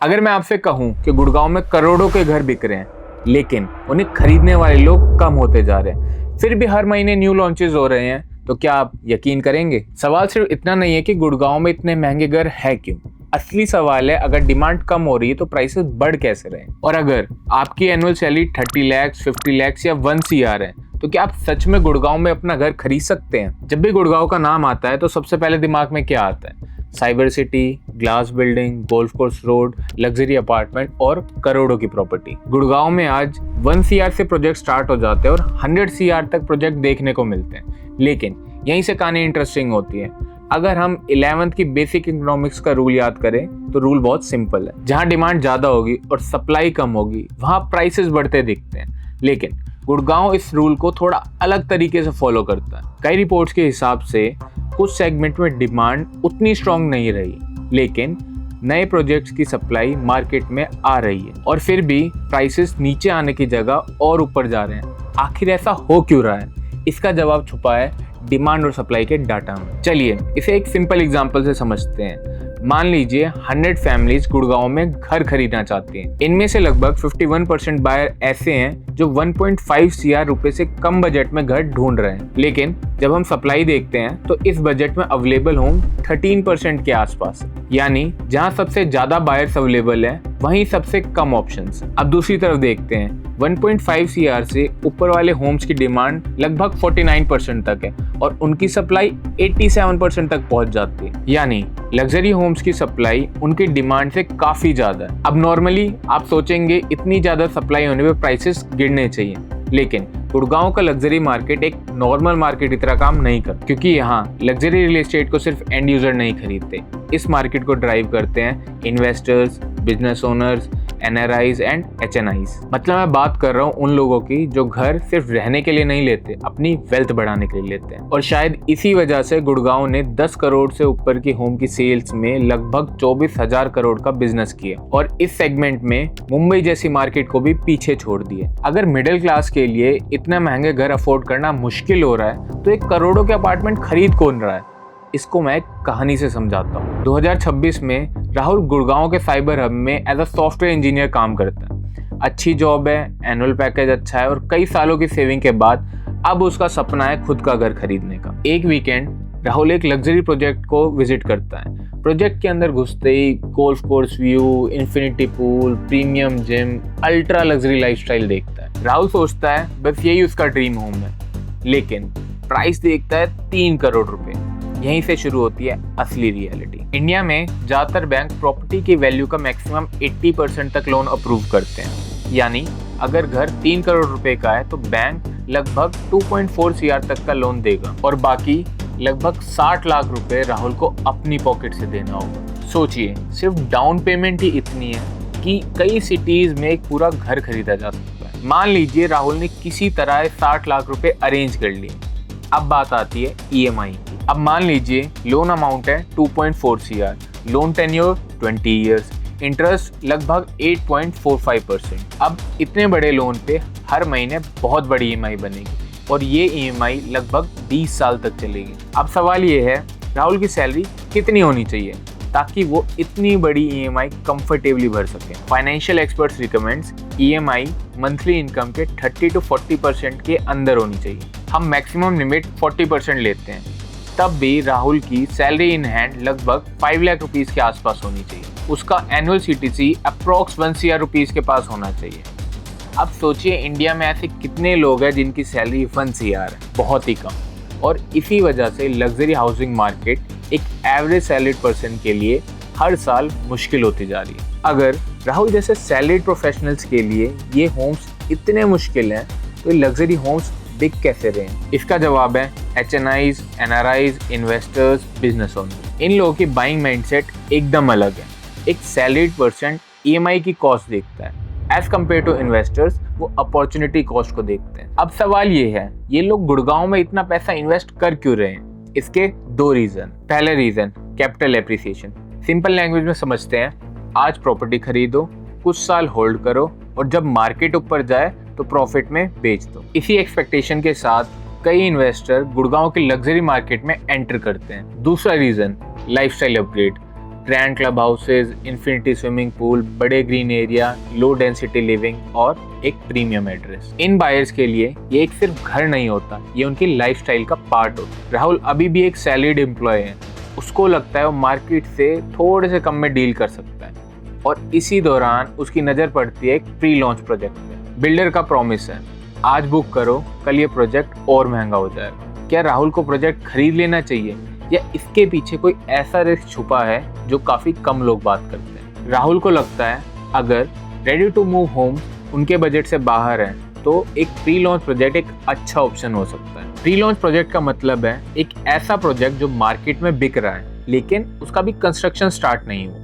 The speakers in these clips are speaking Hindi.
अगर मैं आपसे कहूं कि गुड़गांव में करोड़ों के घर बिक रहे हैं, लेकिन उन्हें खरीदने वाले लोग कम होते जा रहे हैं, फिर भी हर महीने न्यू लॉन्चेस हो रहे हैं, तो क्या आप यकीन करेंगे? सवाल सिर्फ इतना नहीं है कि गुड़गांव में इतने महंगे घर है क्यों। असली सवाल है, अगर डिमांड कम हो रही है तो प्राइसेस बढ़ कैसे रहे? और अगर आपकी एनुअल सैलरी 30 लाख, 50 लाख या 1 CR है, तो क्या आप सच में गुड़गांव में अपना घर खरीद सकते हैं? जब भी गुड़गांव का नाम आता है तो सबसे पहले दिमाग में क्या आता है? Cyber city, glass building, golf course road, luxury apartment और करोड़ों की प्रॉपर्टी। गुड़गांव में आज 1 CR से प्रोजेक्ट स्टार्ट हो जाते हैं और 100 CR तक प्रोजेक्ट देखने को मिलते हैं। लेकिन यहीं से कहानी इंटरेस्टिंग होती है। अगर हम 11th की बेसिक इकोनॉमिक्स का रूल याद करें तो रूल बहुत सिंपल है। जहां डिमांड ज्यादा होगी और सप्लाई कम होगी, वहां प्राइसेस बढ़ते दिखते हैं। लेकिन गुड़गांव इस रूल को थोड़ा अलग तरीके से फॉलो करता है। कई रिपोर्ट्स के हिसाब से कुछ सेगमेंट में डिमांड उतनी स्ट्रांग नहीं रही, लेकिन नए प्रोजेक्ट्स की सप्लाई मार्केट में आ रही है और फिर भी प्राइसेस नीचे आने की जगह और ऊपर जा रहे हैं। आखिर ऐसा हो क्यों रहा है? इसका जवाब छुपा है डिमांड और सप्लाई के डाटा में। चलिए इसे एक सिंपल एग्जांपल से समझते हैं। मान लीजिए 100 फैमिलीज गुड़गांव में घर खरीदना चाहती हैं। इनमें से लगभग 51% बायर ऐसे हैं जो 1.5 CR रुपए से कम बजट में घर ढूंढ रहे हैं। लेकिन जब हम सप्लाई देखते हैं तो इस बजट में अवेलेबल होम 13% के आसपास है। यानी जहां सबसे ज्यादा बायर्स अवेलेबल है, वहीं सबसे कम ऑप्शंस। अब दूसरी तरफ देखते हैं, 1.5 CR से ऊपर वाले होम्स की डिमांड लगभग 49% तक है और उनकी सप्लाई 87% तक पहुंच जाती है। यानी लग्जरी होम्स की सप्लाई उनकी डिमांड से काफी ज्यादा है। अब नॉर्मली आप सोचेंगे इतनी ज्यादा सप्लाई होने पे प्राइसेस गिरने चाहिए, लेकिन गुड़गांव का लग्जरी मार्केट एक नॉर्मल मार्केट की तरह काम नहीं करता, क्योंकि यहाँ लग्जरी रियल एस्टेट को सिर्फ एंड यूजर नहीं खरीदते। इस मार्केट को ड्राइव करते हैं investors, business owners, NRIs and HNIs। मतलब मैं बात कर रहा हूँ उन लोगों की जो घर सिर्फ रहने के लिए नहीं लेते, अपनी वेल्थ बढ़ाने के लिए लेते हैं। और शायद इसी वजह से गुड़गांव ने 10 करोड़ से ऊपर की होम की सेल्स में लगभग 24,000 करोड़ का बिजनेस किया और इस सेगमेंट में मुंबई जैसी मार्केट को भी पीछे छोड़ दिए। अगर मिडिल क्लास के लिए इतने महंगे घर अफोर्ड करना मुश्किल हो रहा है, तो एक करोड़ों के अपार्टमेंट खरीद कौन रहा है? इसको मैं एक कहानी से समझाता हूँ। 2026 में राहुल गुड़गांव के साइबर हब में एज अ सॉफ्टवेयर इंजीनियर काम करता है। अच्छी जॉब है, एनुअल पैकेज अच्छा है और कई सालों की सेविंग के बाद अब उसका सपना है खुद का घर खरीदने का। एक वीकेंड राहुल एक लग्जरी प्रोजेक्ट को विजिट करता है। प्रोजेक्ट के अंदर घुसते ही golf course view, infinity pool, premium gym, ultra luxury lifestyle देखता है। राहुल सोचता है बस यही उसका ड्रीम होम है, लेकिन प्राइस देखता है 3 करोड़ रुपए। यहीं से शुरू होती है असली रियलिटी। इंडिया में ज्यादातर बैंक प्रॉपर्टी की वैल्यू का मैक्सिमम 80% तक लोन अप्रूव करते हैं। यानी अगर घर 3 करोड़ रुपए का है तो बैंक लगभग 2.4 CR तक का लोन देगा और बाकी लगभग 60 लाख रुपए राहुल को अपनी पॉकेट से देना होगा। सोचिए, सिर्फ डाउन पेमेंट ही इतनी है कि कई सिटीज में एक पूरा घर खरीदा जा सकता है। मान लीजिए राहुल ने किसी तरह 60 लाख रुपए अरेंज कर लिए। अब बात आती है EMI की। अब मान लीजिए लोन अमाउंट है 2.4 CR, loan tenure 20 years, interest लगभग 8.45%। अब इतने बड़े लोन पे हर महीने बहुत बड़ी EMI बनेगी और ये EMI लगभग 20 साल तक चलेगी। अब सवाल ये है, राहुल की सैलरी कितनी होनी चाहिए ताकि वो इतनी बड़ी EMI कंफर्टेबली भर सके? Financial experts recommends EMI monthly income के 30 to 40% के अंदर होनी चाहिए। हम मैक्सिमम लिमिट 40% लेते हैं, तब भी राहुल की सैलरी इन हैंड लगभग 5 लाख रुपीस के आसपास होनी चाहिए। उसका annual CTC approx 1 CR rupees के पास होना चाहिए। अब सोचिए इंडिया में ऐसे कितने लोग हैं जिनकी सैलरी 1 CR है? बहुत ही कम। और इसी वजह से लग्जरी हाउसिंग मार्केट एक एवरेज सैलरीड पर्सन के लिए हर साल मुश्किल होती जा रही है। अगर राहुल जैसे सैलरीड प्रोफेशनल्स के लिए ये होम्स इतने मुश्किल हैं, तो लग्जरी होम्स बिक कैसे रहे हैं? इसका जवाब है HNIs, NRIs, investors, business owner. इन लोगों की बाइंग माइंडसेट एकदम अलग है। एक सैलरीड पर्सन EMI की कॉस्ट देखता है, एज कम्पेयर टू इन्वेस्टर्स वो अपॉर्चुनिटी कॉस्ट को देखते हैं। अब सवाल ये है, ये लोग गुड़गांव में इतना पैसा इन्वेस्ट कर क्यों रहे हैं? इसके 2 रीजन। पहले reason capital appreciation. Simple language में समझते हैं, आज प्रॉपर्टी खरीदो, कुछ साल होल्ड करो और जब मार्केट ऊपर जाए तो प्रॉफिट में बेच दो। इसी एक्सपेक्टेशन के साथ कई इन्वेस्टर गुड़गांव की लग्जरी मार्केट में एंटर करते हैं। दूसरा reason lifestyle upgrade. Grand club houses, infinity swimming pool, बड़े green area, low density living और एक प्रीमियम एड्रेस। इन बायर्स के लिए ये एक सिर्फ घर नहीं होता, ये उनकी लाइफस्टाइल का पार्ट होता है। राहुल अभी भी एक सैलरीड एम्प्लॉय है, उसको लगता है वो मार्केट से थोड़े से कम में डील कर सकता है और इसी दौरान उसकी नज़र पड़ती है एक प्री लॉन्च प्रोजेक्ट पे। बिल्डर का प्रॉमिस है, आज बुक करो, कल ये प्रोजेक्ट और महंगा हो जाएगा। क्या राहुल को प्रोजेक्ट खरीद लेना चाहिए या इसके पीछे कोई ऐसा रिस्क छुपा है जो काफ़ी कम लोग बात करते हैं? राहुल को लगता है अगर रेडी टू मूव होम उनके बजट से बाहर है तो एक प्री लॉन्च प्रोजेक्ट एक अच्छा ऑप्शन हो सकता है। प्री लॉन्च प्रोजेक्ट का मतलब है एक ऐसा प्रोजेक्ट जो मार्केट में बिक रहा है लेकिन उसका भी कंस्ट्रक्शन स्टार्ट नहीं हो,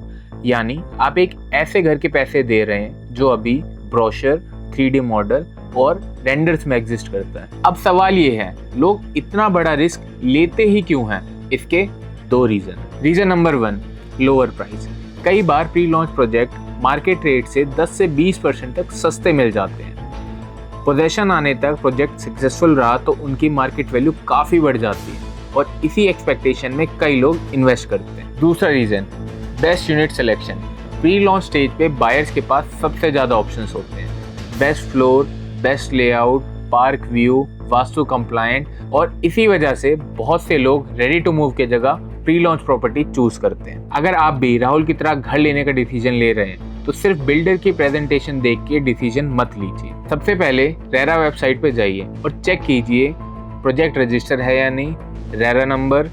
यानी आप एक ऐसे घर के पैसे दे रहे हैं जो अभी ब्रोशर, 3D मॉडल और रेंडर्स में एग्जिस्ट करता है। अब सवाल ये है, लोग इतना बड़ा रिस्क लेते ही क्यों हैं? इसके दो रीजन नंबर 1, लोअर प्राइस। कई बार pre launch project market rate से 10 से 20% तक सस्ते मिल जाते हैं। पोजेशन आने तक प्रोजेक्ट सक्सेसफुल रहा तो उनकी मार्केट वैल्यू काफ़ी बढ़ जाती है और इसी एक्सपेक्टेशन में कई लोग इन्वेस्ट करते हैं। दूसरा reason, best unit selection. Pre launch stage पे बायर्स के पास सबसे ज़्यादा ऑप्शंस होते हैं। Best floor, best layout, park view, vastu compliant, और इसी वजह से बहुत से लोग रेडी टू मूव के जगह प्री लॉन्च प्रॉपर्टी चूज करते हैं। अगर आप भी राहुल की तरह घर लेने का डिसीजन ले रहे हैं तो सिर्फ बिल्डर की प्रेजेंटेशन देख के डिसीजन मत लीजिए। सबसे पहले रेरा वेबसाइट पे जाइए और चेक कीजिए प्रोजेक्ट रजिस्टर है या नहीं, RERA number,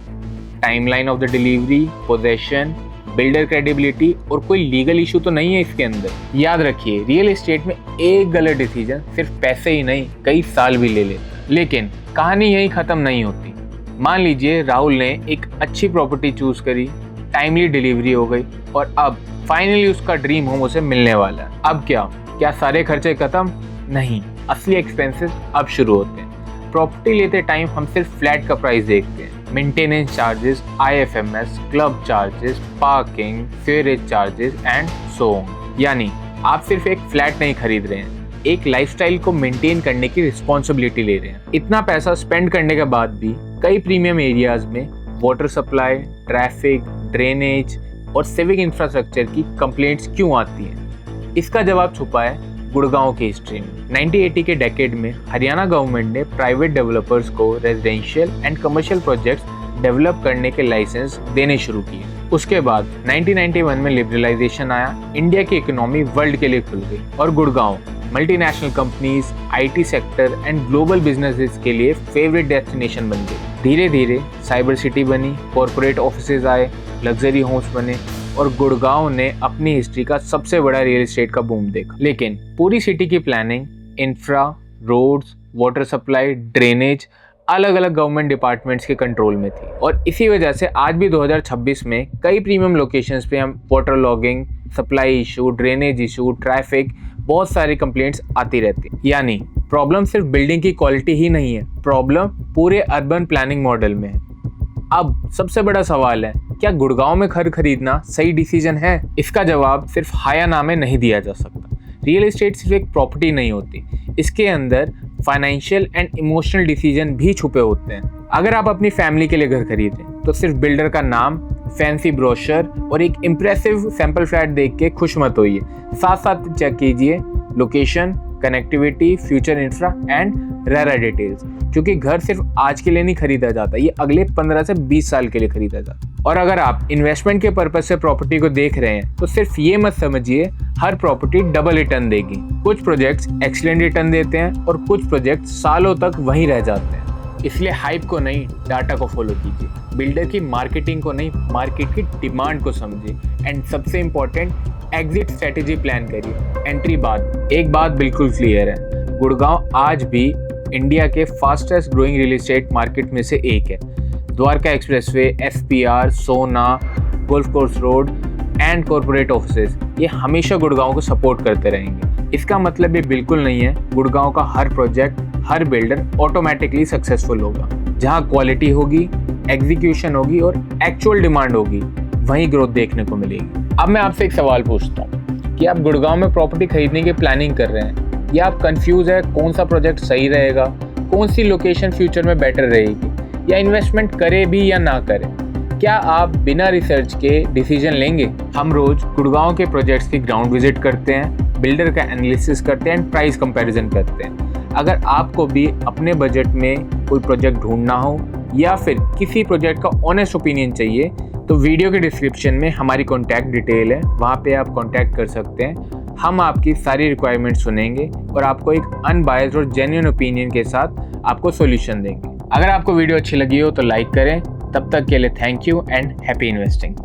timeline of the delivery, possession, builder credibility और कोई लीगल इशू तो नहीं है इसके अंदर। याद रखिए, रियल एस्टेट में एक गलत डिसीजन सिर्फ पैसे ही नहीं कई साल भी ले लेता है। लेकिन कहानी यहीं ख़त्म नहीं होती। मान लीजिए राहुल ने एक अच्छी प्रॉपर्टी चूज करी, टाइमली डिलीवरी हो गई और अब फाइनली उसका ड्रीम होम उसे मिलने वाला है। अब क्या सारे खर्चे खत्म? नहीं, असली एक्सपेंसेस अब शुरू होते हैं। प्रॉपर्टी लेते टाइम हम सिर्फ फ्लैट का प्राइस देखते हैं, maintenance charges, IFMS, club charges, parking, sewerage charges and so on. यानी आप सिर्फ एक फ्लैट नहीं खरीद रहे हैं, एक लाइफस्टाइल को मेंटेन करने की रिस्पॉन्सिबिलिटी ले रहे हैं। इतना पैसा स्पेंड करने के बाद भी कई प्रीमियम एरियाज में वाटर सप्लाई, ट्रैफिक, ड्रेनेज और सिविक इंफ्रास्ट्रक्चर की कंप्लेंट्स क्यों आती हैं? इसका जवाब छुपा है गुड़गांव की हिस्ट्री में। 1980 के डेकेड में हरियाणा गवर्नमेंट ने प्राइवेट डेवलपर्स को residential and commercial projects develop करने के लाइसेंस देने शुरू किए। उसके बाद 1991 में लिबरलाइजेशन आया, इंडिया की इकोनॉमी वर्ल्ड के लिए खुल गई और Gurgaon multinational companies, IT sector and global businesses के लिए फेवरेट डेस्टिनेशन बन गई। धीरे धीरे साइबर सिटी बनी, कॉर्पोरेट ऑफिसेज आए, लग्जरी होम्स बने और गुड़गांव ने अपनी हिस्ट्री का सबसे बड़ा रियल एस्टेट का बूम देखा। लेकिन पूरी सिटी की planning, infra, roads, water supply, drainage अलग अलग गवर्नमेंट डिपार्टमेंट्स के कंट्रोल में थी और इसी वजह से आज भी 2026 में कई प्रीमियम लोकेशंस पे हम water logging, supply issue, drainage issue, traffic, बहुत सारी कंप्लेंट्स आती रहती हैं। यानी प्रॉब्लम सिर्फ बिल्डिंग की क्वालिटी ही नहीं है, प्रॉब्लम पूरे अर्बन प्लानिंग मॉडल में है। अब सबसे बड़ा सवाल है, क्या गुड़गांव में घर खरीदना सही डिसीजन है? इसका जवाब सिर्फ हाँ या ना में नहीं दिया जा सकता। रियल एस्टेट सिर्फ एक प्रॉपर्टी नहीं होती, इसके अंदर फाइनेंशियल एंड इमोशनल डिसीजन भी छुपे होते हैं। अगर आप अपनी फैमिली के लिए घर खरीद रहे हैं तो सिर्फ बिल्डर का नाम, फैंसी ब्रोशर और एक इम्प्रेसिव सैंपल फ्लैट देख के खुश मत होइए। साथ साथ चेक कीजिए location, connectivity, future infra and RERA details, क्योंकि घर सिर्फ आज के लिए नहीं खरीदा जाता, ये अगले 15 से 20 साल के लिए खरीदा जाता। और अगर आप इन्वेस्टमेंट के पर्पज से प्रॉपर्टी को देख रहे हैं तो सिर्फ ये मत समझिए हर प्रॉपर्टी डबल रिटर्न देगी। कुछ प्रोजेक्ट्स एक्सीलेंट रिटर्न देते हैं और कुछ प्रोजेक्ट सालों तक वहीं रह जाते हैं। इसलिए हाइप को नहीं, डाटा को फॉलो कीजिए, बिल्डर की मार्केटिंग को नहीं, मार्केट की डिमांड को समझिए एंड सबसे इम्पोर्टेंट, एग्जिट स्ट्रेटेजी प्लान करिए। एंट्री बाद एक बात बिल्कुल क्लियर है, गुड़गांव आज भी इंडिया के fastest growing real estate market में से एक है। द्वारका एक्सप्रेसवे, SPR, सोना, golf course road and corporate offices ये हमेशा गुड़गांव को सपोर्ट करते रहेंगे। इसका मतलब ये बिल्कुल नहीं है गुड़गांव का हर प्रोजेक्ट, हर बिल्डर ऑटोमेटिकली सक्सेसफुल होगा। जहां क्वालिटी होगी, एग्जीक्यूशन होगी और एक्चुअल डिमांड होगी, वहीं ग्रोथ देखने को मिलेगी। अब मैं आपसे एक सवाल पूछता हूँ कि आप गुड़गांव में प्रॉपर्टी खरीदने की प्लानिंग कर रहे हैं या आप कंफ्यूज है कौन सा प्रोजेक्ट सही रहेगा, कौन सी लोकेशन फ्यूचर में बेटर रहेगी, या इन्वेस्टमेंट करे भी या ना करे। क्या आप बिना रिसर्च के डिसीजन लेंगे? हम रोज गुड़गांव के प्रोजेक्ट्स की ग्राउंड विजिट करते हैं, बिल्डर का एनालिसिस करते हैं एंड प्राइस कंपैरिजन करते हैं। अगर आपको भी अपने बजट में कोई प्रोजेक्ट ढूंढना हो या फिर किसी प्रोजेक्ट का ऑनेस्ट ओपिनियन चाहिए तो वीडियो के डिस्क्रिप्शन में हमारी कॉन्टैक्ट डिटेल है, वहाँ पे आप कॉन्टैक्ट कर सकते हैं। हम आपकी सारी रिक्वायरमेंट सुनेंगे और आपको एक अनबायस्ड और जेन्युइन ओपिनियन के साथ आपको सॉल्यूशन देंगे। अगर आपको वीडियो अच्छी लगी हो तो लाइक करें। तब तक के लिए thank you and happy investing.